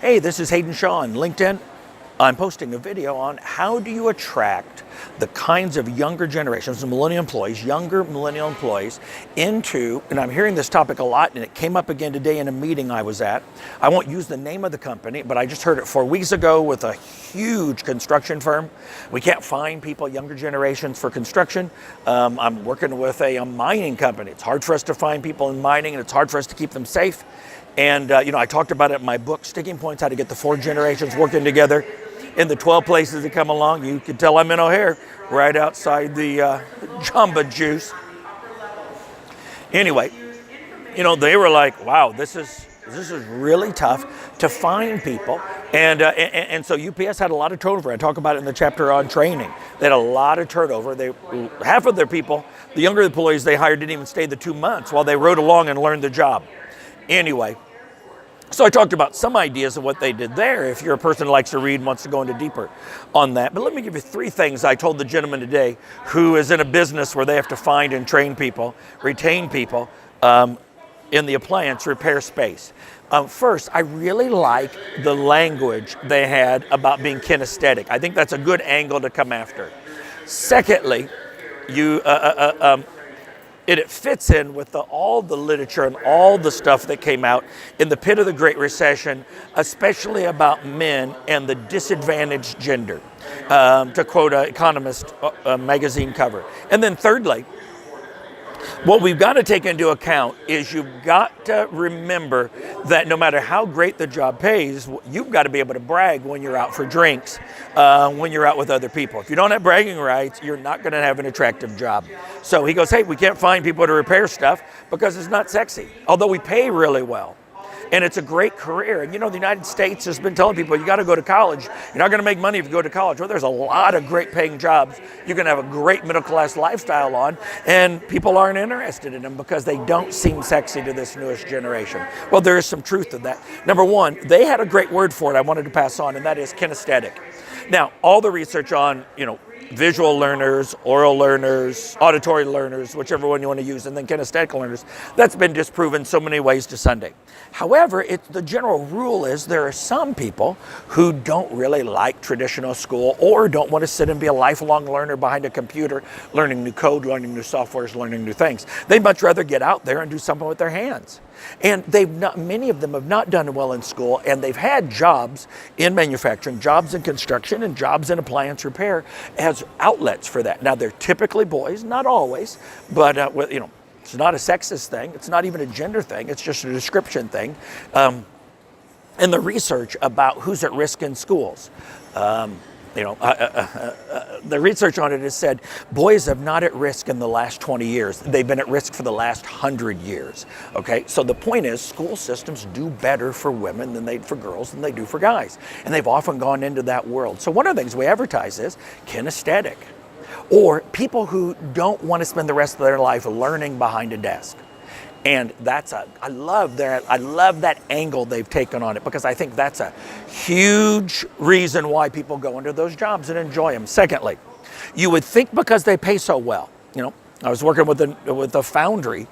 Hey, this is Hayden Shaw on LinkedIn. I'm posting a video on how do you attract the kinds of younger generations, the millennial employees, younger millennial employees into, and I'm hearing this topic a lot, and it came up again today in a meeting I was at. I won't use the name of the company, but I just heard it 4 weeks ago with a huge construction firm. We can't find people, younger generations, for construction. I'm working with a mining company. It's hard for us to find people in mining, and it's hard for us to keep them safe. And I talked about it in my book, Sticking Points, how to get the 4 generations working together. In the 12 places that come along, you can tell I'm in O'Hare, right outside the Jamba Juice. Anyway, they were like, wow, this is really tough to find people. And so UPS had a lot of turnover. I talk about it in the chapter on training. They had a lot of turnover. Half of their people, the younger employees they hired, didn't even stay the 2 months while they rode along and learned the job. Anyway, so I talked about some ideas of what they did there if you're a person who likes to read and wants to go into deeper on that. But let me give you 3 things I told the gentleman today who is in a business where they have to find and train people, retain people in the appliance repair space. First, I really like the language they had about being kinesthetic. I think that's a good angle to come after. Secondly, it fits in with all the literature and all the stuff that came out in the pit of the Great Recession, especially about men and the disadvantaged gender, to quote an Economist magazine cover. And then thirdly, what we've got to take into account is you've got to remember that no matter how great the job pays, you've got to be able to brag when you're out for drinks, when you're out with other people. If you don't have bragging rights, you're not going to have an attractive job. So he goes, hey, we can't find people to repair stuff because it's not sexy, although we pay really well. And it's a great career. And the United States has been telling people, you got to go to college. You're not going to make money if you go to college. Well, there's a lot of great paying jobs you can have a great middle class lifestyle on, and people aren't interested in them because they don't seem sexy to this newest generation. Well, there is some truth to that. Number one, they had a great word for it I wanted to pass on, and that is kinesthetic. Now, all the research on, visual learners, oral learners, auditory learners, whichever one you want to use, and then kinesthetic learners, that's been disproven so many ways to Sunday. However, the general rule is there are some people who don't really like traditional school or don't want to sit and be a lifelong learner behind a computer, learning new code, learning new softwares, learning new things. They'd much rather get out there and do something with their hands. And many of them have not done well in school, and they've had jobs in manufacturing, jobs in construction, and jobs in appliance repair as outlets for that. Now, they're typically boys, not always, but it's not a sexist thing. It's not even a gender thing. It's just a description thing. And the research about who's at risk in schools. The research on it has said boys are not at risk in the last 20 years. They've been at risk for the last 100 years. Okay, so the point is school systems do better for women for girls than they do for guys. And they've often gone into that world. So one of the things we advertise is kinesthetic, or people who don't want to spend the rest of their life learning behind a desk. And I love that angle they've taken on it, because I think that's a huge reason why people go into those jobs and enjoy them. Secondly, you would think because they pay so well, I was working with a foundry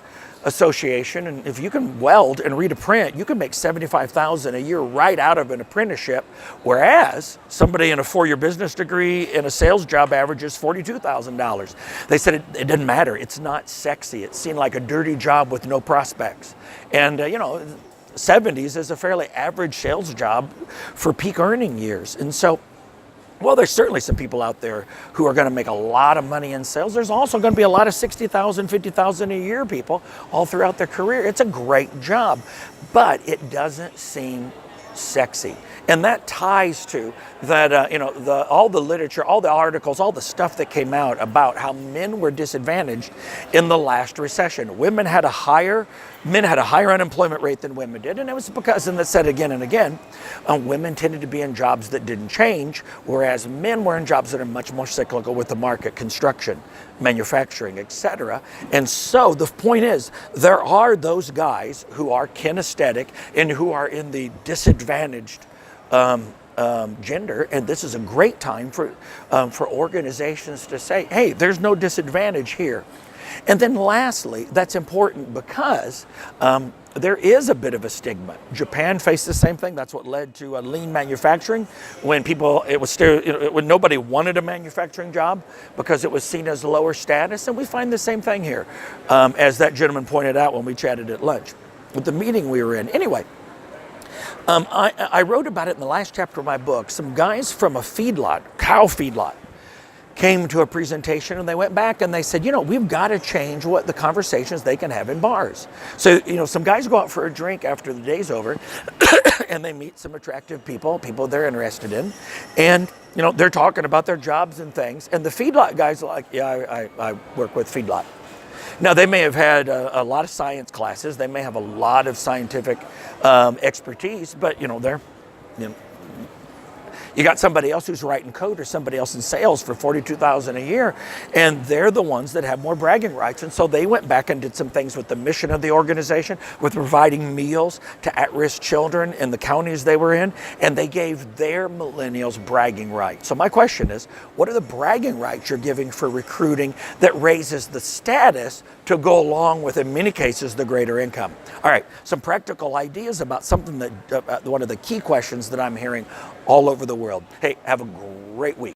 association, and if you can weld and read a print, you can make $75,000 a year right out of an apprenticeship, whereas somebody in a 4-year business degree in a sales job averages $42,000. They said it didn't matter. It's not sexy. It seemed like a dirty job with no prospects. And 70s is a fairly average sales job for peak earning years. And so, well, there's certainly some people out there who are going to make a lot of money in sales. There's also going to be a lot of $60,000, $50,000 a year people all throughout their career. It's a great job, but it doesn't seem sexy. And that ties to that, all the literature, all the articles, all the stuff that came out about how men were disadvantaged in the last recession. Men had a higher unemployment rate than women did, and it was because, and that's said again and again, women tended to be in jobs that didn't change, whereas men were in jobs that are much more cyclical with the market, construction, manufacturing, etc. And so the point is, there are those guys who are kinesthetic and who are in the disadvantaged gender, and this is a great time for organizations to say, hey, there's no disadvantage here. And then lastly, that's important because there is a bit of a stigma. Japan faced the same thing. That's what led to lean manufacturing. When when nobody wanted a manufacturing job because it was seen as lower status. And we find the same thing here, as that gentleman pointed out when we chatted at lunch with the meeting we were in. Anyway, I wrote about it in the last chapter of my book. Some guys from a feedlot, cow feedlot, came to a presentation and they went back and they said, we've got to change what the conversations they can have in bars. So, some guys go out for a drink after the day's over and they meet some attractive people they're interested in. And, they're talking about their jobs and things. And the feedlot guys are like, yeah, I work with feedlot. Now, they may have had a lot of science classes. They may have a lot of scientific expertise, but, you got somebody else who's writing code or somebody else in sales for $42,000 a year, and they're the ones that have more bragging rights. And so they went back and did some things with the mission of the organization, with providing meals to at-risk children in the counties they were in, and they gave their millennials bragging rights. So my question is, what are the bragging rights you're giving for recruiting that raises the status to go along with, in many cases, the greater income? All right, some practical ideas about something that, one of the key questions that I'm hearing all over the world. Hey, have a great week.